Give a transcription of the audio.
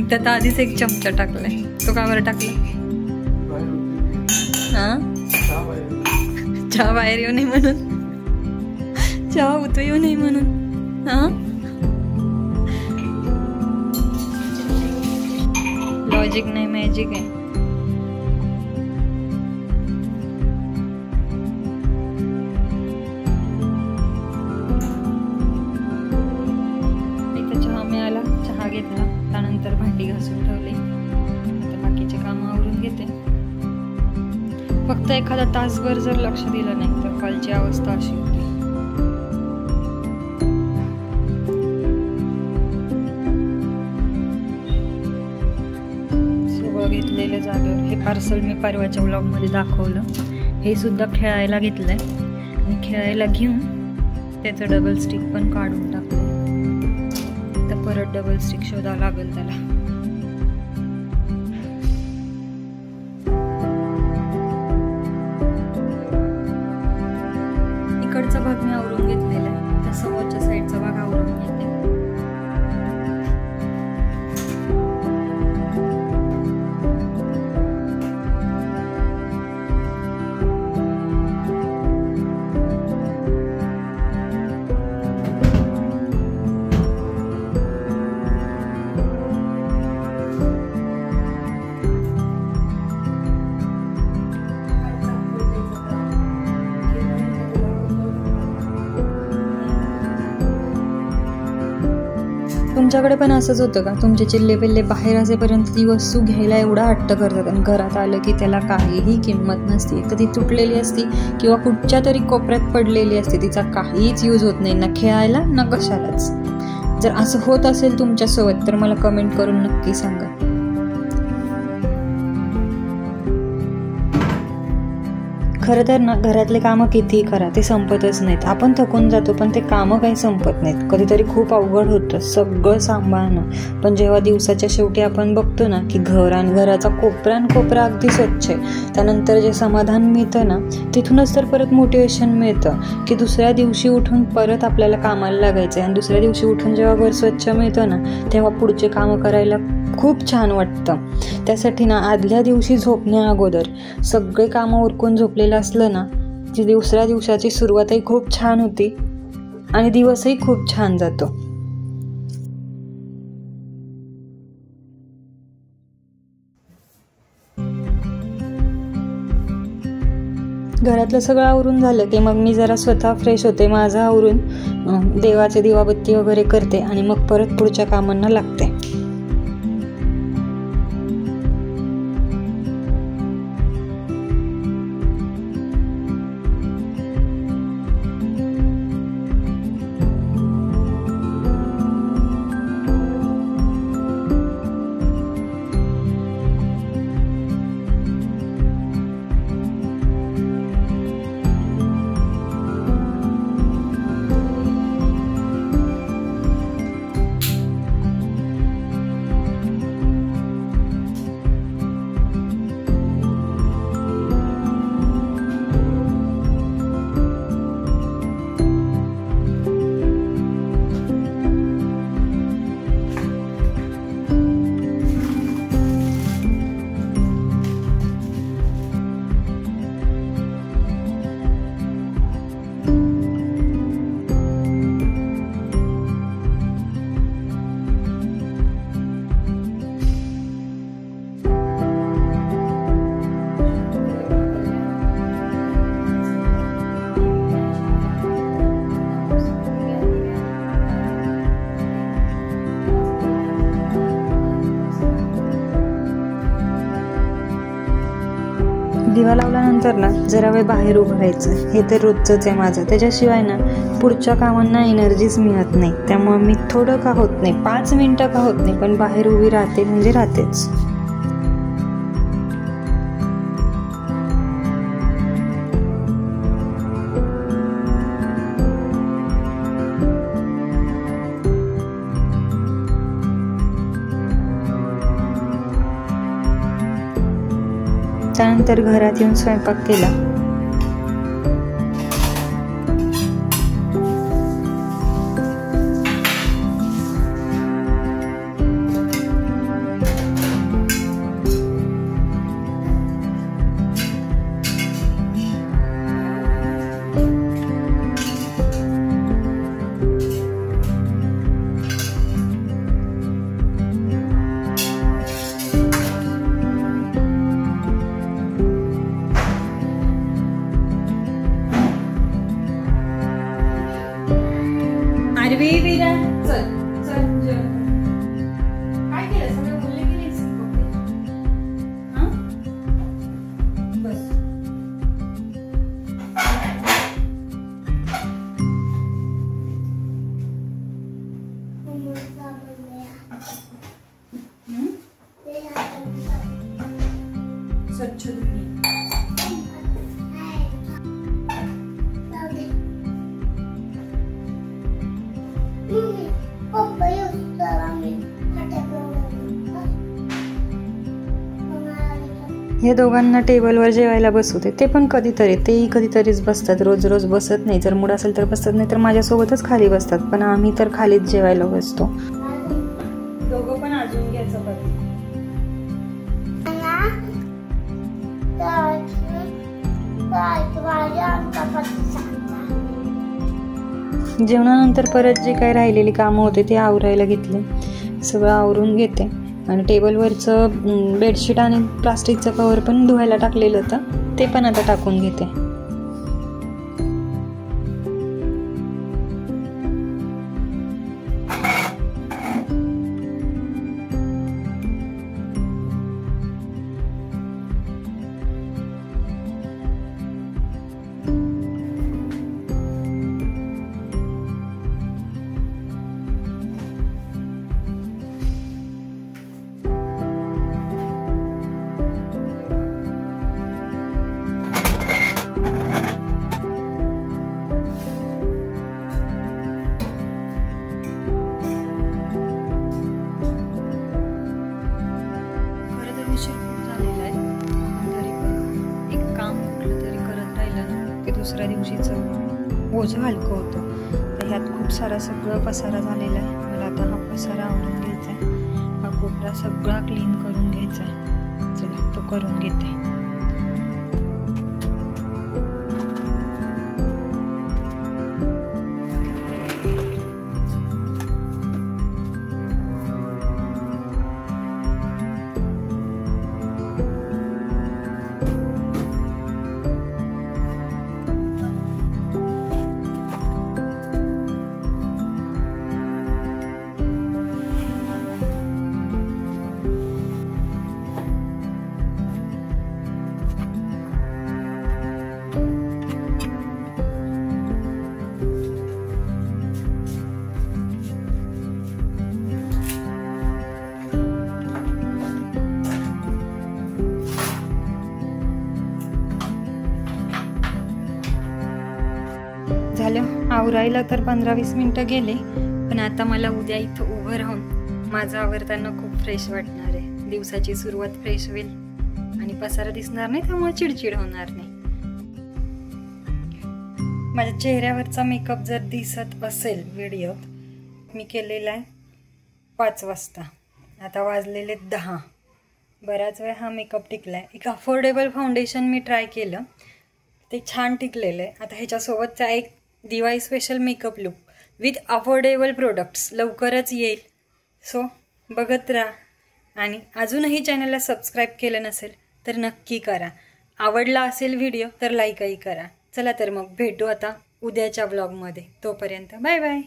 त्यात आधीच एक चमचा टाकलाय. तो का बरं टाकला? हा, चहा बाहेर येऊ नये म्हणून, चहा उतू येऊ नये म्हणून. हा, लॉजिक नाही, मॅजिक आहे. इथं चहा मिळाला, चहा घेतला, त्यानंतर भांडी घासून ठेवली. आता बाकीचे काम आवरून घेते. फक्त एखादा तासभर जर लक्ष दिलं नाही तर कालची अवस्था अशी होती. सगळं घेतलेलं जागेवर. हे पार्सल मी परवाच्या व्लॉगमध्ये दाखवलं. हे सुद्धा खेळायला घेतलंय आणि खेळायला घेऊन त्याचं डबल स्टिक पण काढून टाकलं. तर परत डबल स्टिक शोधावं लागेल त्याला. इकडचा भाग मी आवरून घेतलेला आहे. त्या समोरच्या साईडचा भाग आवरून घेते. तुमच्याकडे पण असंच होतं का? तुमचे चिल्ले पिल्ले बाहेर असेपर्यंत ती वस्तू घ्यायला एवढा हट्ट करतात आणि घरात आलं की त्याला काहीही किंमत नसते. तर ती तुटलेली असती किंवा कुठच्या तरी कोपऱ्यात पडलेली असते. तिचा काहीच यूज होत नाही, ना खेळायला ना कशालाच. जर असं होत असेल तुमच्यासोबत तर मला कमेंट करून नक्की सांगा. खरं तर ना, घरातले कामं कितीही करा ते संपतच नाहीत. आपण थकून जातो पण ते कामं काही संपत नाहीत. कधीतरी खूप अवघड होतं सगळं सांभाळणं. पण जेव्हा दिवसाच्या शेवटी आपण बघतो ना की घर आणि घराचा कोपरा अगदी स्वच्छ आहे, त्यानंतर जे समाधान मिळतं ना, तिथूनच तर परत मोटिवेशन मिळतं की दुसऱ्या दिवशी उठून परत आपल्याला कामाला लागायचं आहे. आणि दुसऱ्या दिवशी उठून जेव्हा घर स्वच्छ मिळतं ना, तेव्हा पुढचे कामं करायला खूप छान वाटतं. त्यासाठी ना आदल्या दिवशी झोपण्या अगोदर सगळे कामं उरकून झोपलेलं असलं ना, की दुसऱ्या दिवसाची सुरुवातही खूप छान होती आणि दिवसही खूप छान जातो. घरातलं सगळं आवरून झालं की मग मी जरा स्वतः फ्रेश होते. माझं आवरून देवाचे दिवाबत्ती वगैरे करते आणि मग परत पुढच्या कामांना लागते. दिवा लावल्यानंतर ना जरा वेळ बाहेर उभं राहायचं. हे तर रोजचंच आहे माझं. त्याच्याशिवाय ना पुढच्या कामांना एनर्जीच मिळत नाही. त्यामुळे मी थोडं का होत नाही, 5 मिनिटं का होत नाही, पण बाहेर उभी राहते म्हणजे राहतेच. त्यानंतर तर घरात येऊन स्वयंपाक केला. आरवी वीरा चल चल काय केलं सगळं बोलले गेलेस हां बस स्वच्छ धुणे या दोघांना टेबलवर जेवायला बसवते. ते पण कधीतरी, तेही कधीतरीच बसतात, रोज रोज बसत नाही. जर मूड असेल तर बसतात, नाही तर माझ्यासोबतच खाली बसतात. पण आम्ही तर खालीच जेवायला बसतो. दोघं पण अजून घ्यायचं बघ. जेवणानंतर परत जे काही राहिलेली कामं होते ते आवरायला घेतले. सगळं आवरून घेते. आणि टेबलवरचं बेडशीट आणि प्लास्टिकचं कवर पण धुवायला टाकलेलं होतं, ते पण आता टाकून घेते. दुसऱ्या दिवशीचं ओझं हलकं होतं, तर ह्यात खूप सारा सगळं पसारा झालेला आहे. मला आता हा पसारा आवरून घ्यायचा आहे. हा कोपरा सगळा क्लीन करून घ्यायचा आहे. चला तो करून घेते. झालं आवरायला तर 15-20 मिनिटं गेले. पण आता मला उद्या इथं उभं राहून माझं आवरताना खूप फ्रेश वाटणार आहे. दिवसाची सुरुवात फ्रेश होईल आणि पसारा दिसणार नाही, त्यामुळे चिडचिड होणार नाही. माझ्या चेहऱ्यावरचा मेकअप जर दिसत असेल व्हिडिओत, मी केलेला आहे 5 वाजता. आता वाजलेले 10. बराच वेळ हा मेकअप टिकला आहे. एक अफोर्डेबल फाउंडेशन मी ट्राय केलं, ते छान टिकलेलं आहे. आता ह्याच्यासोबतचा एक Diwali special makeup look with affordable products लवकरच येईल. सो बघत राहा. आणि अजूनही चॅनलला सबस्क्राईब केलं नसेल तर नक्की करा. आवडला असेल व्हिडिओ तर लाईकही करा. चला तर मग भेटू आता उद्याच्या ब्लॉगमध्ये. तोपर्यंत बाय बाय.